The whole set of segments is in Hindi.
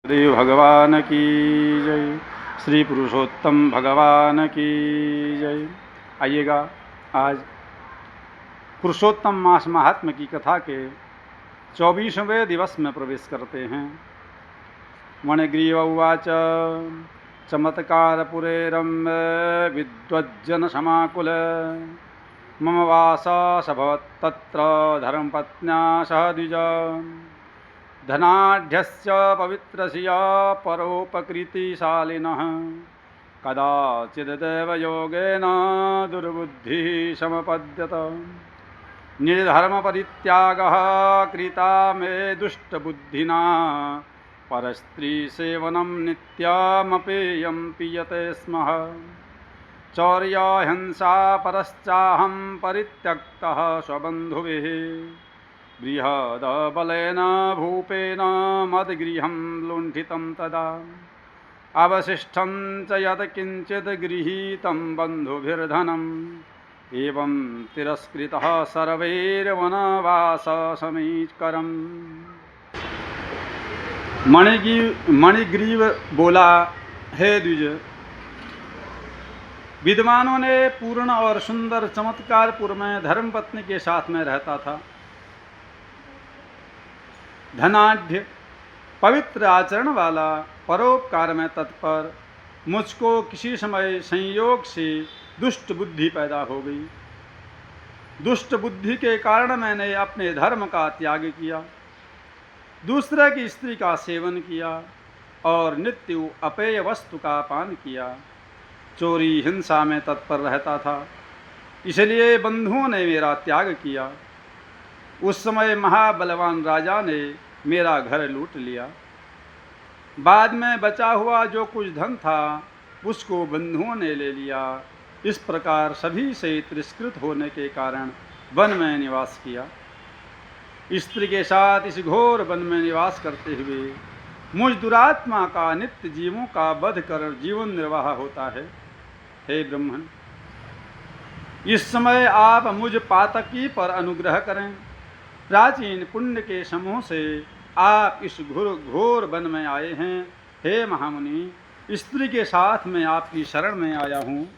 देव भगवान की जय। श्री पुरुषोत्तम भगवान की जय। आइएगा आज पुरुषोत्तम मास महात्म्य की कथा के 24वें दिवस में प्रवेश करते हैं। मणिग्रीव उवाच चमत्कारपुरे रम्य विद्वज्जन समाकुल मम वासभवत्तत्र धर्मपत्न्या सह द्विज धनाढ्यस्य पवित्रस्य परोपकृतिशालिनः कदाचिदेव योगेन दुर्बुद्धिः समपद्यत निर्धर्मपरित्यागः कृता मे दुष्टबुद्धिना परस्त्रीसेवनं नित्यमपेयं पीयते स्म चौर्यहिंसा परश्चाहं परित्यक्तः स्वबन्धुभिः बृहदबलेन भूपेन मद्गृहं लुण्ठितं तदा अवशिष्टं च यत्किञ्चित् गृहीतं बन्धुभिर्धनम् एवं तिरस्कृतः सर्वैर्वनवाससमीकरम्। मणिग्रीव बोला, हे द्विज, विद्वानों ने पूर्ण और सुंदर चमत्कारपुर में धर्मपत्नी के साथ में रहता था। धनाढ्य, पवित्र आचरण वाला, परोपकार में तत्पर, मुझको किसी समय संयोग से दुष्ट बुद्धि पैदा हो गई। दुष्ट बुद्धि के कारण मैंने अपने धर्म का त्याग किया, दूसरे की स्त्री का सेवन किया और नित्य अपेय वस्तु का पान किया। चोरी हिंसा में तत्पर रहता था, इसलिए बंधुओं ने मेरा त्याग किया। उस समय महाबलवान राजा ने मेरा घर लूट लिया। बाद में बचा हुआ जो कुछ धन था उसको बंधुओं ने ले लिया। इस प्रकार सभी से तिरस्कृत होने के कारण वन में निवास किया। स्त्री के साथ इस घोर वन में निवास करते हुए मुझ दुरात्मा का नित्य जीवों का वध कर जीवन निर्वाह होता है। हे ब्रह्मन, इस समय आप मुझ पातकी पर अनुग्रह करें। प्राचीन पुण्य के समूह से आप इस घोर वन में आए हैं। हे महामुनि, स्त्री के साथ मैं आपकी शरण में आया हूँ।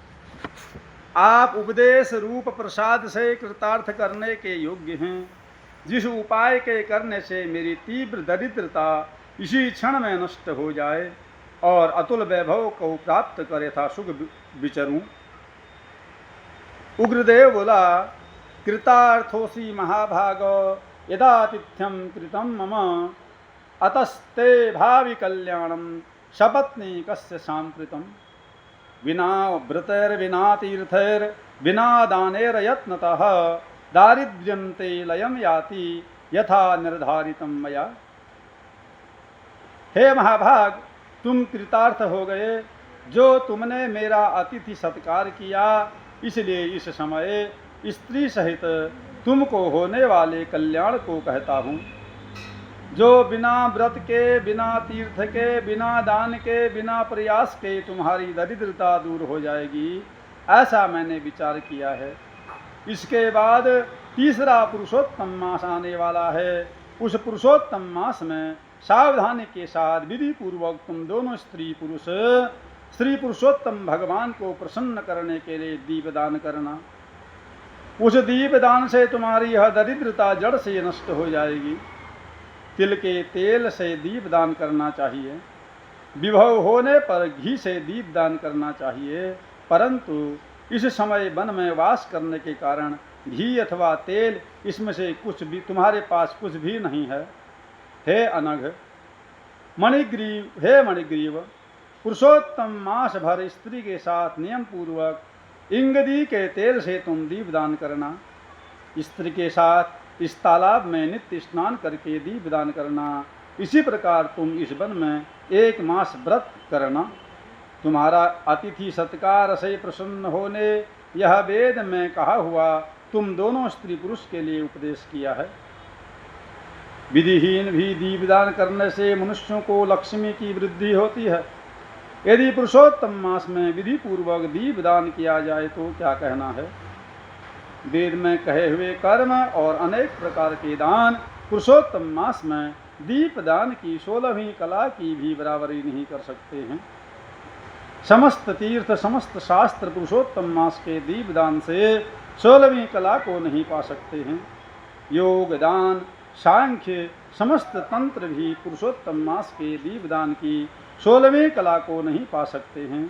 आप उपदेश रूप प्रसाद से कृतार्थ करने के योग्य हैं। जिस उपाय के करने से मेरी तीव्र दरिद्रता इसी क्षण में नष्ट हो जाए और अतुल वैभव को प्राप्त करे था सुख विचरूं। उग्रदेव बोला, कृतार्थोसी महाभागो यदातिथ्यम कृतं मम अतस्ते भावि कल्याणम सपत्नी कस्य सांप्रतम विना व्रतैर्विना तीर्थैर्विना दानैर्यत्नतः दारिद्र्यं ते लयं याति यथा निर्धारितं मया। हे महाभाग, तुम कृतार्थ हो गए। जो तुमने मेरा अतिथि सत्कार किया, इसलिए इस समय स्त्री सहित तुमको होने वाले कल्याण को कहता हूँ। जो बिना व्रत के, बिना तीर्थ के, बिना दान के, बिना प्रयास के तुम्हारी दरिद्रता दूर हो जाएगी, ऐसा मैंने विचार किया है। इसके बाद तीसरा पुरुषोत्तम मास आने वाला है। उस पुरुषोत्तम मास में सावधानी के साथ विधि पूर्वक तुम दोनों स्त्री पुरुष श्री पुरुषोत्तम भगवान को प्रसन्न करने के लिए दीपदान करना। उस दीपदान से तुम्हारी यह दरिद्रता जड़ से नष्ट हो जाएगी। तिल के तेल से दीपदान करना चाहिए। विभव होने पर घी से दीपदान करना चाहिए, परंतु इस समय वन में वास करने के कारण घी अथवा तेल इसमें से कुछ भी तुम्हारे पास कुछ भी नहीं है। हे अनघ मणिग्रीव, हे मणिग्रीव, पुरुषोत्तम मास भर स्त्री के साथ नियम पूर्वक इंगदी के तेल से तुम दीपदान करना। स्त्री के साथ इस तालाब में नित्य स्नान करके दीपदान करना। इसी प्रकार तुम इस वन में 1 मास व्रत करना। तुम्हारा अतिथि सत्कार से प्रसन्न होने यह वेद में कहा हुआ तुम दोनों स्त्री पुरुष के लिए उपदेश किया है। विधिहीन भी दीपदान करने से मनुष्यों को लक्ष्मी की वृद्धि होती है। यदि पुरुषोत्तम मास में विधि पूर्वक दीपदान किया जाए तो क्या कहना है। वेद में कहे हुए कर्म और अनेक प्रकार के दान पुरुषोत्तम मास में दीपदान की 16वीं कला की भी बराबरी नहीं कर सकते हैं। समस्त तीर्थ समस्त शास्त्र पुरुषोत्तम मास के दीपदान से 16वीं कला को नहीं पा सकते हैं। योग दान सांख्य समस्त तंत्र भी पुरुषोत्तम मास के दीपदान की 16वीं कला को नहीं पा सकते हैं।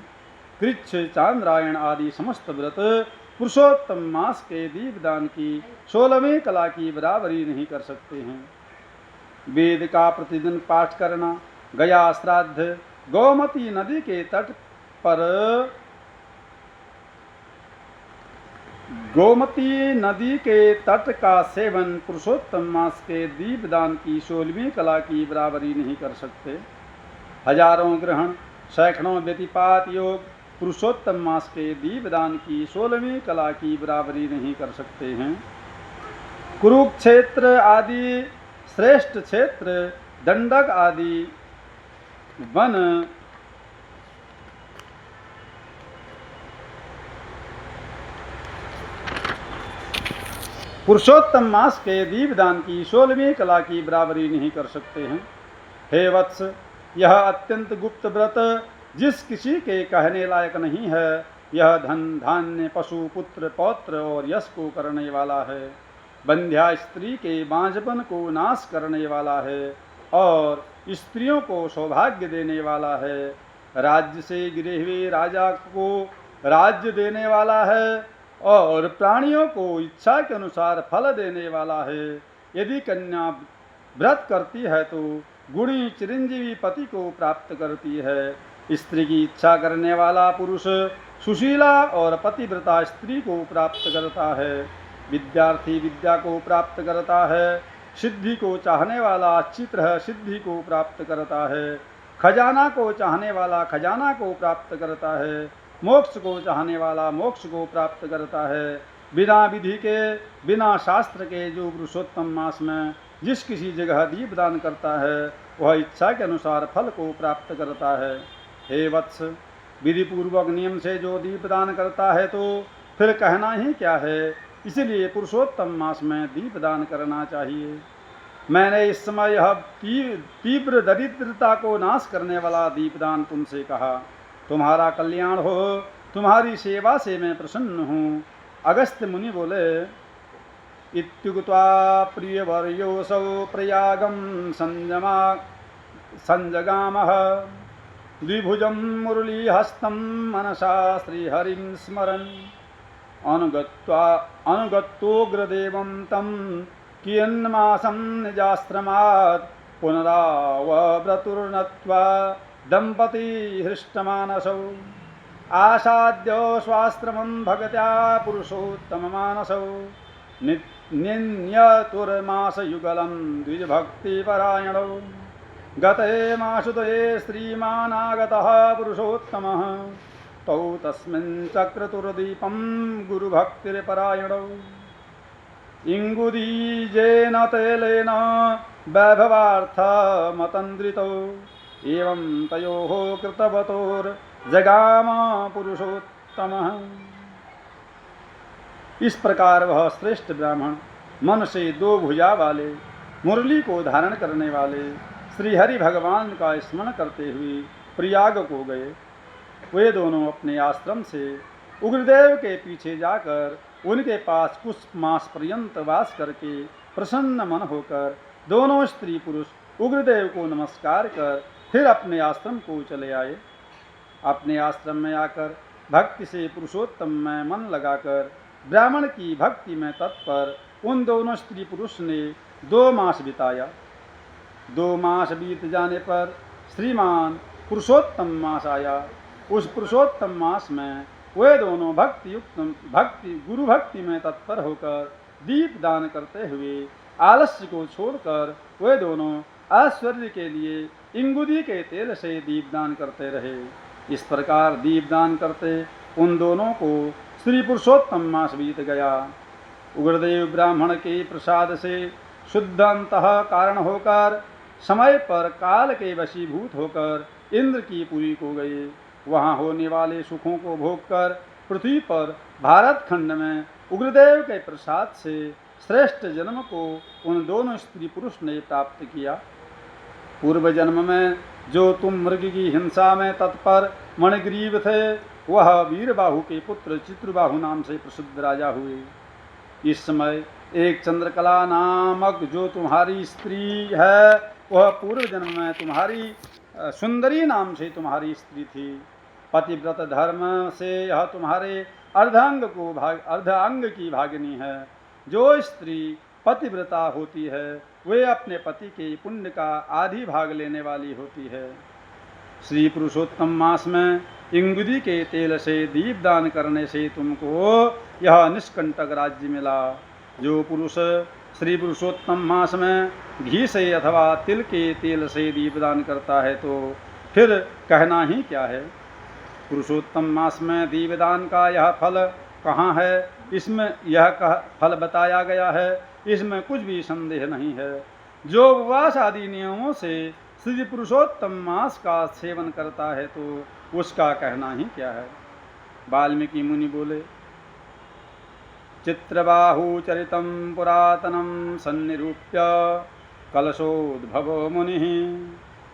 कृच्छ चांद्रायण आदि समस्त व्रत पुरुषोत्तम मास के दीपदान की 16वीं कला की बराबरी नहीं कर सकते हैं। वेद का प्रतिदिन पाठ करना, गया श्राद्ध, गोमती नदी के तट पर गोमती नदी के तट का सेवन पुरुषोत्तम मास के दीपदान की 16वीं कला की बराबरी नहीं कर सकते। हजारों ग्रहण सैकड़ों व्यतिपात योग पुरुषोत्तम मास के दीपदान की 16वीं कला की बराबरी नहीं कर सकते हैं। कुरुक्षेत्र आदि श्रेष्ठ क्षेत्र, दंडक आदि वन पुरुषोत्तम मास के दीपदान की 16वीं कला की बराबरी नहीं कर सकते हैं। हे वत्स, यह अत्यंत गुप्त व्रत जिस किसी के कहने लायक नहीं है, यह धन धान्य पशु पुत्र पौत्र और यश को करने वाला है, बंध्या स्त्री के बांझपन को नाश करने वाला है और स्त्रियों को सौभाग्य देने वाला है, राज्य से गिरे हुए राजा को राज्य देने वाला है और प्राणियों को इच्छा के अनुसार फल देने वाला है। यदि कन्या व्रत करती है तो गुणी चिरंजीवी पति को प्राप्त करती है। स्त्री की इच्छा करने वाला पुरुष सुशीला और पतिव्रता स्त्री को प्राप्त करता है। विद्यार्थी विद्या को प्राप्त करता है। सिद्धि को चाहने वाला अच्छी तरह सिद्धि को प्राप्त करता है। खजाना को चाहने वाला खजाना को प्राप्त करता है। मोक्ष को चाहने वाला मोक्ष को प्राप्त करता है। बिना विधि के बिना शास्त्र के जो पुरुषोत्तम मास में जिस किसी जगह दीपदान करता है, वह इच्छा के अनुसार फल को प्राप्त करता है। हे वत्स, विधि पूर्वक नियम से जो दीपदान करता है तो फिर कहना ही क्या है। इसलिए पुरुषोत्तम मास में दीपदान करना चाहिए। मैंने इस समय यह तीव्र दरिद्रता को नाश करने वाला दीपदान तुमसे कहा। तुम्हारा कल्याण हो, तुम्हारी सेवा से मैं प्रसन्न हूँ। अगस्त्य मुनि बोले, इत्युक्त्वा प्रियवर्योऽसौ प्रयागं संजगामः द्विभुजं मुरलीहस्तं मनसा श्रीहरिं स्मरन् अनुगत्योग्रदेवं तं कियन्मासं निजाश्रमात् पुनरावव्रतुर्नत्वा दंपती हृष्टमानसौ आसाद्यो स्वाश्रमं भगत्या पुरुषोत्तममानसौ निन्यतुर्मासयुगलं द्विजभक्तिपरायणौ गते मासुदये श्रीमानागतः पुरुषोत्तमः तौ तस्मिन् चक्रतुर्दीपं गुरुभक्तिपरायणौ इंगुदीजेन तैलेन वैभवार्थमतन्द्रितौ एवं तयोः कृतवतोर्जगाम पुरुषोत्तमः। इस प्रकार वह श्रेष्ठ ब्राह्मण मन से 2 भुजा वाले मुरली को धारण करने वाले श्री हरि भगवान का स्मरण करते हुए प्रयाग को गए। वे दोनों अपने आश्रम से उग्रदेव के पीछे जाकर उनके पास कुछ मास पर्यंत वास करके प्रसन्न मन होकर दोनों स्त्री पुरुष उग्रदेव को नमस्कार कर फिर अपने आश्रम को चले आए। अपने आश्रम में आकर भक्ति से पुरुषोत्तम में मन लगाकर ब्राह्मण की भक्ति में तत्पर उन दोनों स्त्री पुरुष ने 2 मास बिताया। 2 मास बीत जाने पर श्रीमान पुरुषोत्तम मास आया। उस पुरुषोत्तम मास में वे दोनों गुरु भक्ति में तत्पर होकर दीप दान करते हुए आलस्य को छोड़कर वे दोनों ऐश्वर्य के लिए इंगुदी के तेल से दीपदान करते रहे। इस प्रकार दीपदान करते उन दोनों को श्री पुरुषोत्तम मास बीत गया। उग्रदेव ब्राह्मण के प्रसाद से शुद्ध अंतः कारण होकर समय पर काल के वशीभूत होकर इंद्र की पुरी को गए। वहाँ होने वाले सुखों को भोगकर पृथ्वी पर भारत खंड में उग्रदेव के प्रसाद से श्रेष्ठ जन्म को उन दोनों स्त्री पुरुष ने प्राप्त किया। पूर्व जन्म में जो तुम मृग की हिंसा में तत्पर मणिग्रीव थे, वह वीरबाहु के पुत्र चित्रबाहु नाम से प्रसिद्ध राजा हुए। इस समय एक चंद्रकला नामक जो तुम्हारी स्त्री है, वह पूर्व जन्म में तुम्हारी सुंदरी नाम से तुम्हारी स्त्री थी। पतिव्रत धर्म से यह तुम्हारे अर्धांग की भागिनी है। जो स्त्री पतिव्रता होती है, वे अपने पति के पुण्य का आधी भाग लेने वाली होती है। श्री पुरुषोत्तम मास में इंगुदी के तेल से दीपदान करने से तुमको यह निष्कंटक राज्य मिला। जो पुरुष श्री पुरुषोत्तम मास में घी से अथवा तिल के तेल से दीपदान करता है, तो फिर कहना ही क्या है। पुरुषोत्तम मास में दीपदान का यह फल कहाँ है, इसमें यह फल बताया गया है, इसमें कुछ भी संदेह नहीं है। जो उपवास आदि नियमों से श्री पुरुषोत्तम मास का सेवन करता है, तो उसका कहना ही क्या है। वाल्मीकि मुनि बोले, चित्रबाहु चरितं पुरातनं सन्निरूप्य कलशोद्भवो मुनिः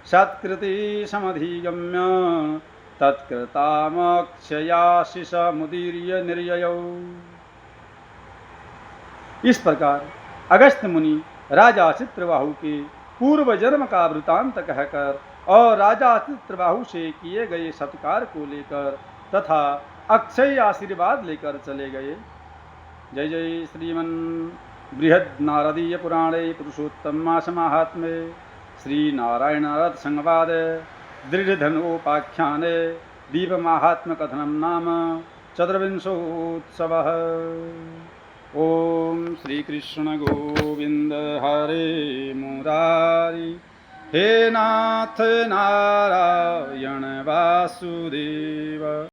सत्कृति समधिगम्य तत्कृतामक्षयाशिषमुदीर्य निर्ययौ। इस प्रकार अगस्त्य मुनि राजा चित्रबाहु के पूर्व जन्म का वृतांत कहकर और राजा चित्रबाहु से किए गए सत्कार को लेकर तथा अक्षय आशीर्वाद लेकर चले गए। जय जय श्रीमन बृहद नारदीय पुराणे पुरुषोत्तम मास महात्म्ये श्री नारायण रथ संवाद दृढ़धनोपाख्याने दीप महात्म कथनम नाम चतुर्विंशोत्सवः। ओम श्री कृष्ण गोविंद हरे मुरारी, हे नाथ नारायण वासुदेव।